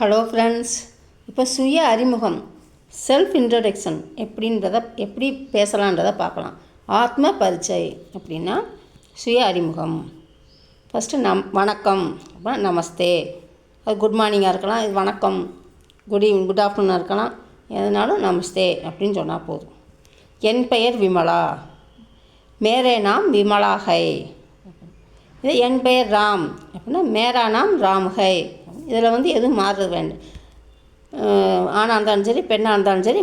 Hello friends, இப்போ சுய அறிமுகம் செல்ஃப் இன்ட்ரடக்ஷன் எப்படி பேசலான்றதை பார்க்கலாம். ஆத்ம பரிச்சை அப்படின்னா சுய அறிமுகம். ஃபஸ்ட்டு வணக்கம், அப்புறம் நமஸ்தே. அது குட் மார்னிங்காக இருக்கலாம், இது வணக்கம், குட் ஆஃப்டர்நூனாக இருக்கலாம், எதுனாலும் நமஸ்தே அப்படின்னு சொன்னால் போதும். என் பெயர் விமலா, மேரே நாம் விமலா ஹை. இது என் பெயர் ராம் அப்படின்னா மேரா நாம் ராம் ஹை. இதில் எதுவும் மாறுறது வேண்டும். ஆணாக இருந்தாலும் சரி, பெண்ணாக இருந்தாலும் சரி,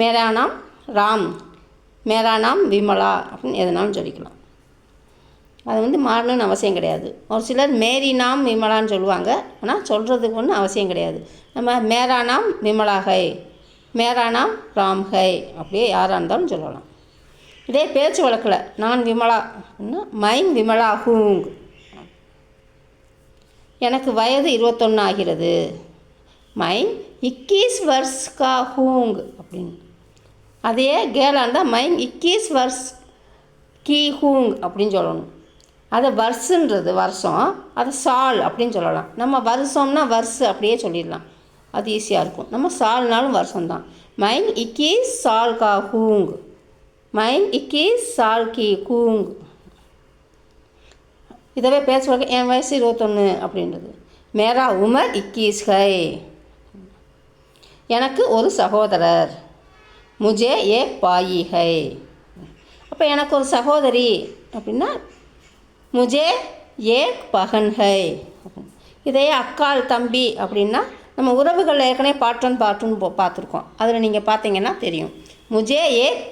மேரா நாம் ராம், மேரா நாம் விமலா அப்படின்னு எதுனாலும் சொல்லிக்கலாம். அது மாறணும்னு அவசியம் கிடையாது. ஒரு சிலர் மேரி நாம் விமலான்னு சொல்லுவாங்க, ஆனால் சொல்கிறதுக்கு ஒன்றும் அவசியம் கிடையாது. நம்ம மேரா நாம் விமலா ஹை, மேரா நாம் ராம் ஹை அப்படியே யாராக இருந்தாலும் சொல்லலாம். இதே பேச்சு வழக்கில் நான் விமலா அப்படின்னா மைன் விமலா ஹூங். எனக்கு வயது 21 ஆகிறது. மைன் 21 வர்ஸ் கா ஹூங் அப்படின்னு. அதே கேலாக இருந்தால் மைன் 21 வர்ஸ் கி ஹூங் அப்படின்னு சொல்லணும். அதை வர்ஸுன்றது வருஷம், அதை சால் அப்படின்னு சொல்லலாம். நம்ம வருஷம்னா வர்ஸ் அப்படியே சொல்லிடலாம், அது ஈஸியாக இருக்கும். நம்ம சால்னாலும் வருஷம்தான். மைன் 21 சால் கா ஹூங், மைன் 21 சால் கி ஹூங். இதவே பேசுவாங்க என் வயசு 21 அப்படின்றது. மேரா உமர் 21 ஹை. எனக்கு ஒரு சகோதரர். முஜே ஏக் பாயி ஹை. அப்போ எனக்கு ஒரு சகோதரி அப்படின்னா முஜே ஏக் பகன் ஹை. இதே அக்காள் தம்பி அப்படின்னா நம்ம உறவுகள் ஏற்கனவே பாட்டுன்னு பார்த்துருக்கோம். அதில் நீங்கள் பார்த்தீங்கன்னா தெரியும். முஜே ஏக்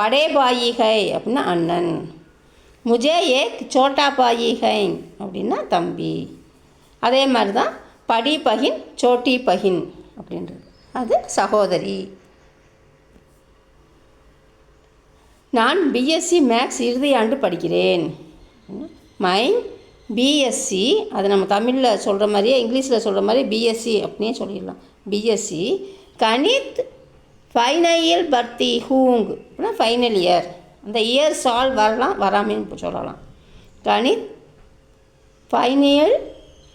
படே பாயி ஹை அப்படின்னா அண்ணன். முஜே ஏக் சோட்டா பாயி ஹை அப்படின்னா தம்பி. அதே மாதிரி தான் படி பகின் சோட்டி பகின் அப்படின்றது, அது சகோதரி. நான் பிஎஸ்சி மேக்ஸ் இறுதி ஆண்டு படிக்கிறேன். மைன் பிஎஸ்சி, அது நம்ம தமிழில் சொல்கிற மாதிரியே இங்கிலீஷில் சொல்கிற மாதிரி பிஎஸ்சி அப்படின்னே சொல்லிடலாம். பிஎஸ்சி கணித் ஃபைனல் பர்த்தி ஹூங் அப்படின்னா ஃபைனல் இயர். அந்த இயர் சால் வரலாம், வராமன்னு சொல்லலாம். கணித் ஃபைனல்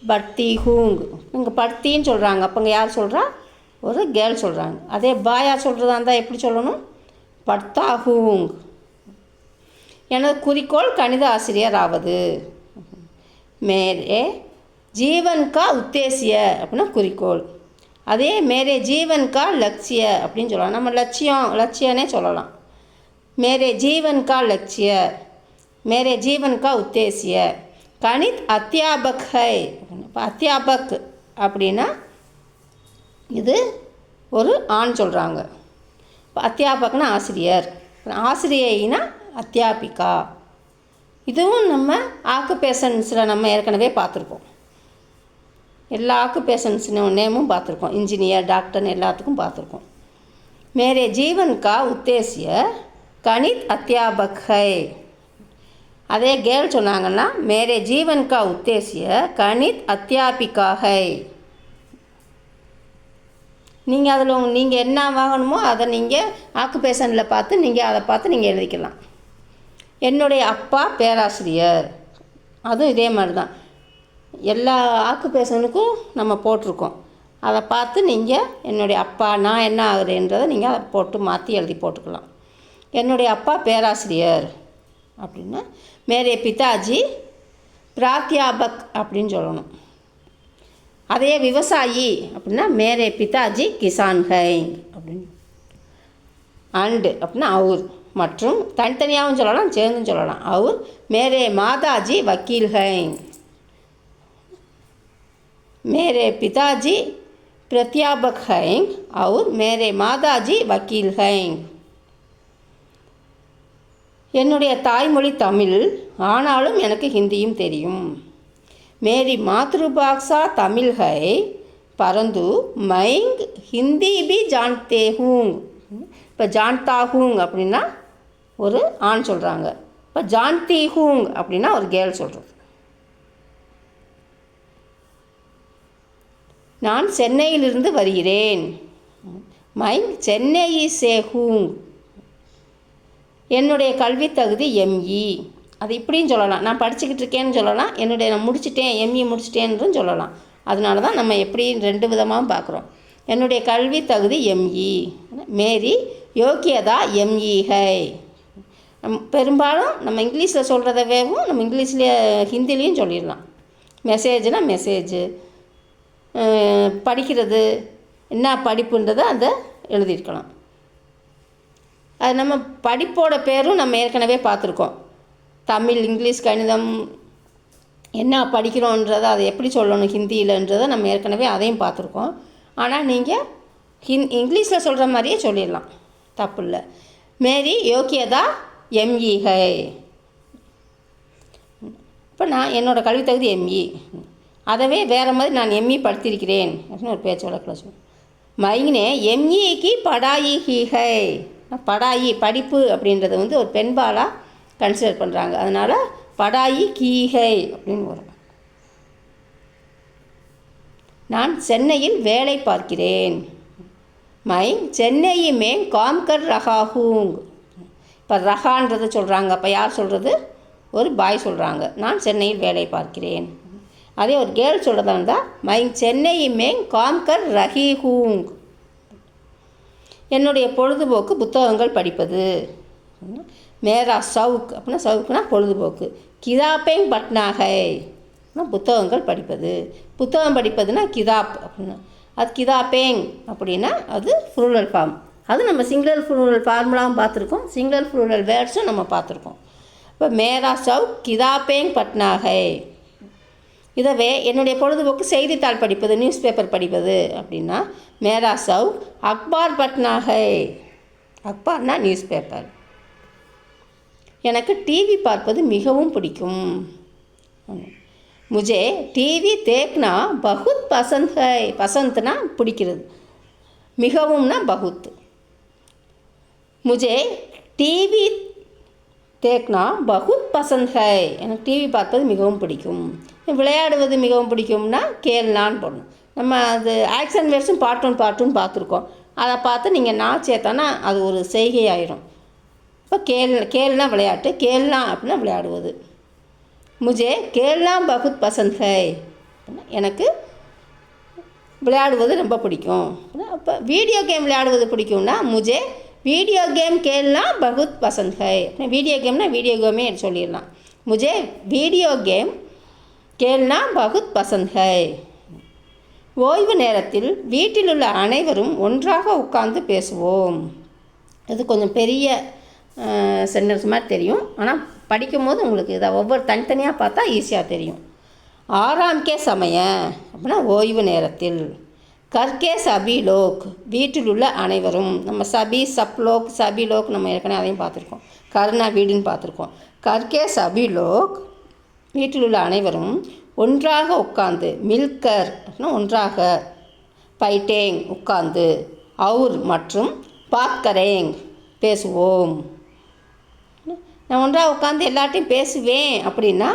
பர்த்தி ஹூங். இங்கே பர்த்தின்னு சொல்கிறாங்க, அப்போங்க யார் சொல்கிறா? ஒரு கேர்ள் சொல்கிறாங்க. அதே பாயா சொல்கிறதா இருந்தால் எப்படி சொல்லணும்? பர்த்தா ஹூங். எனது குறிக்கோள் கணித ஆசிரியர் ஆவது. மேரே ஜீவன் கா உத்தேசிய அப்படின்னா குறிக்கோள். அதே மேரே ஜீவன் கா லட்சிய அப்படின்னு சொல்லலாம். நம்ம லட்சியனே சொல்லலாம். மேரே ஜீவன் கா லட்சிய, மேரே ஜீவன் கா உத்தேசிய. கணித் அத்தியாபக் ஹை. இப்போ அத்தியாபக் அப்படின்னா இது ஒரு ஆண் சொல்கிறாங்க. இப்போ அத்தியாபக்னா ஆசிரியர், ஆசிரியைனா அத்தியாபிகா. இதுவும் நம்ம ஆக்குபேஷன்ஸில் நம்ம ஏற்கனவே பார்த்துருக்கோம். எல்லா ஆக்குபேஷன்ஸ் நேமும் பார்த்துருக்கோம். இன்ஜினியர், டாக்டர்னு எல்லாத்துக்கும் பார்த்துருக்கோம். மேரே ஜீவன் கா உத்தேசிய கணித் அத்தியாபக் ஹை. அதே கேர்ள் சொன்னாங்கன்னா மேரே ஜீவன் கா உத்தேசிய கணித் அத்தியாபிகா ஹை. நீங்கள் அதில் நீங்கள் என்ன வாங்கணுமோ அதை நீங்கள் ஆக்குபேஷனில் பார்த்து அதை பார்த்து நீங்கள் எழுதிக்கலாம். என்னுடைய அப்பா பேராசிரியர், அதுவும் இதே மாதிரி தான். எல்லா ஆக்குபேஷனுக்கும் நம்ம போட்டிருக்கோம். அதை பார்த்து நீங்கள் என்னுடைய அப்பா நான் என்ன ஆகுறேன்றதை நீங்கள் அதை போட்டு மாற்றி எழுதி போட்டுக்கலாம். என்னுடைய அப்பா பேராசிரியர் அப்படின்னா மேரே பிதாஜி பிராத்யாபக் அப்படின்னு சொல்லணும். அதே விவசாயி அப்படின்னா மேரே பிதாஜி கிசான் ஹை அப்படின்னு. அண்டு அப்படின்னா அவர், மற்றும் தனித்தனியாகவும் சொல்லலாம், சேர்ந்தும் சொல்லலாம். அவர் மேரே மாதாஜி வக்கீல் ஹை. மேரே பிதாஜி பிரத்யாபக் ஹை, அவர் மேரே மாதாஜி வக்கீல் ஹை. என்னுடைய தாய்மொழி தமிழ், ஆனாலும் எனக்கு ஹிந்தியும் தெரியும். மேரி மாத்ருபாஷா தமிழ் ஹை பரந்து மைங் ஹிந்தி பி ஜான்தே ஹூங். இப்போ ஜான்தா ஹூங் அப்படின்னா ஒரு ஆண் சொல்கிறாங்க. இப்போ ஜான்தி ஹூங் அப்படின்னா ஒரு கேர்ள் சொல்கிறது. நான் சென்னையிலிருந்து வருகிறேன். மைங் சென்னை சே ஹூங். என்னுடைய கல்வி தகுதி எம்இ. அது இப்படின்னு சொல்லலாம். நான் படிச்சுக்கிட்டு இருக்கேன்னு சொல்லலாம், நான் முடிச்சிட்டேன், எம்இ முடிச்சிட்டேன்னு சொல்லலாம். அதனால தான் நம்ம எப்படி 2 விதமாகவும் பார்க்குறோம். என்னுடைய கல்வி தகுதி எம்இ. மேரி யோக்கியதா எம்இ ஹை. பெரும்பாலும் நம்ம இங்கிலீஷில் சொல்கிறதவேவும் நம்ம இங்கிலீஷ்லேயே ஹிந்திலையும் சொல்லிடலாம். மெசேஜ்னால் மெசேஜு, படிக்கிறது என்ன படிப்புன்றதை அதை எழுதியிருக்கலாம். அது நம்ம படிப்போட பேரும் நம்ம ஏற்கனவே பார்த்துருக்கோம். தமிழ், இங்கிலீஷ், கணிதம் என்ன படிக்கிறோன்றதை அதை எப்படி சொல்லணும் ஹிந்தியிலன்றதை நம்ம ஏற்கனவே அதையும் பார்த்துருக்கோம். ஆனால் நீங்கள் இங்கிலீஷில் சொல்கிற மாதிரியே சொல்லிடலாம், தப்பு இல்லை. மேரி யோக்கியதா எம்இ ஹை. இப்போ நான் என்னோடய கல்வி தகுதி எம்இ, அதவே வேறு மாதிரி நான் எம்இ படித்திருக்கிறேன் அப்படின்னு ஒரு பேச்சு வழக்கில் சொல்லுவேன். Maine எம்இக்கு படாயி he high. படாயி படிப்பு அப்படின்றது வந்து ஒரு பெண்பாலாக கன்சிடர் பண்ணுறாங்க. அதனால் படாயி கீ ஹை அப்படின்னு வரும். நான் சென்னையில் வேலை பார்க்கிறேன். மை சென்னை மேம் காம்கர் ரஹா ஹூங். இப்போ ரஹான்றதை சொல்கிறாங்க. அப்போ யார் சொல்கிறது? ஒரு பாய் சொல்கிறாங்க. நான் சென்னையில் வேலை பார்க்கிறேன். அதே ஒரு கேர்ள் சொல்கிறதா இருந்தால் மை சென்னை மேம் காம்கர் ரஹி ஹூங். என்னுடைய பொழுதுபோக்கு புத்தகங்கள் படிப்பது. மேரா சவுக் அப்படின்னா சவுக்குனா பொழுதுபோக்கு. கிதாப்பேங் பட்னாகை புத்தகங்கள் படிப்பது. புத்தகம் படிப்பதுன்னா கிதாப் அப்படின்னா அது கிதாப்பேங் அப்படின்னா அது ஃப்ளூரல் ஃபார்ம். அது நம்ம சிங்குலர் ஃப்ளூரல் ஃபார்முலாவும் பார்த்துருக்கோம், சிங்குலர் ஃப்ளூரல் வேர்ட்ஸும் நம்ம பார்த்துருக்கோம். இப்போ மேரா சவுக் கிதாப்பேங் பட்னாகை. இதவே என்னுடைய பொழுதுபோக்கு செய்தித்தாள் படிப்பது, நியூஸ் பேப்பர் படிப்பது அப்படின்னா மேரா சவுக் அக்பார் பட்னாகை. அக்பார்னா நியூஸ் பேப்பர். எனக்கு டிவி பார்ப்பது மிகவும் பிடிக்கும். முझे டிவி தேக்னா பகுத் பசந்த் ஹை. பசந்த்னா பிடிக்கிறது, மிகவும்னா பகுத். முझे டிவி தேக்னா பகுத் பசந்த் ஹை. எனக்கு டிவி பார்ப்பது மிகவும் பிடிக்கும். விளையாடுவது மிகவும் பிடிக்கும்னா கேள்னான்னு போடணும். நம்ம அது ஆக்ஷன் வேர்ட்ஸும் பாட்டுன்னு பார்த்துருக்கோம். அதை பார்த்து நீங்கள் நான் சேர்த்தானா அது ஒரு செய்கை ஆயிரும். இப்போ கேள்னா விளையாட்டு, கேள்னா அப்படின்னா விளையாடுவது. முझे கேள்னா பகுத் பசந்த் ஹை. எனக்கு விளையாடுவது ரொம்ப பிடிக்கும். அப்போ வீடியோ கேம் விளையாடுவது பிடிக்கும்னா முझे வீடியோ கேம் கேள்னா பகுத் பசந்த் ஹை. வீடியோ கேம்னா வீடியோ கேமே சொல்லிடலாம். முझे வீடியோ கேம் கேள்னா பகுத் பசந்த் ஹை. ஓய்வு நேரத்தில் வீட்டில் உள்ள அனைவரும் ஒன்றாக உட்கார்ந்து பேசுவோம். இது கொஞ்சம் பெரிய சென்டென்ஸ் மாதிரி தெரியும், ஆனால் படிக்கும்போது உங்களுக்கு இதை ஒவ்வொரு தனித்தனியாக பார்த்தா ஈஸியாக தெரியும். ஆராம் கே சமய அப்படின்னா ஓய்வு நேரத்தில். கர்கே சபி லோக் வீட்டில் உள்ள அனைவரும். நம்ம சபி சப்லோக் சபி லோக் நம்ம ஏற்கனவே அதையும் பார்த்துருக்கோம். கர்னா வீடுன்னு பார்த்துருக்கோம். கர்கே சபி லோக் வீட்டில் உள்ள அனைவரும் ஒன்றாக உட்கார்ந்து. மில்கர் அப்படின்னா ஒன்றாக. பைட்டேங் உட்கார்ந்து. அவுர் மற்றும் பாத்கரேங் பேசுவோம். நான் ஒன்றாக உட்காந்து எல்லாட்டையும் பேசுவேன் அப்படின்னா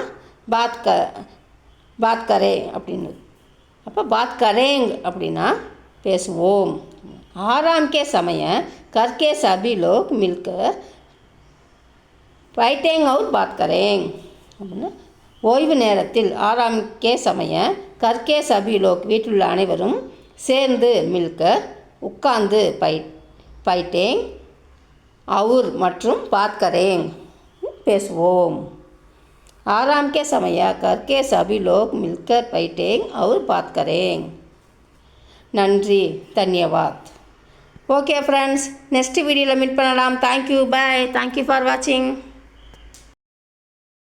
பாத்கரே அப்படின்னு. அப்போ பாத்கரேங் அப்படின்னா பேசுவோம். ஆராம் கே சமய கர்கே சபி லோக் மில்கர் பைட்டேங் அவுர் பாத்கரேங் அப்படின்னா ஓய்வு நேரத்தில். ஆராம் கே சமய கர்கே சபி லோக் வீட்டில் உள்ள அனைவரும் சேர்ந்து. மில்கர் உட்கார்ந்து. பைட்டேங் அவுர் மற்றும் பாத்கரேங் பேசுவோம். आराम के समय करके सभी लोग मिलकर बैठेंगे और बात करेंगे. நன்றி, தன்யவாத். ஓகே ஃப்ரெண்ட்ஸ், நெக்ஸ்ட் வீடியோவில் மீட் பண்ணலாம். Thank you, bye. தேங்க்யூ ஃபார் வாட்சிங்.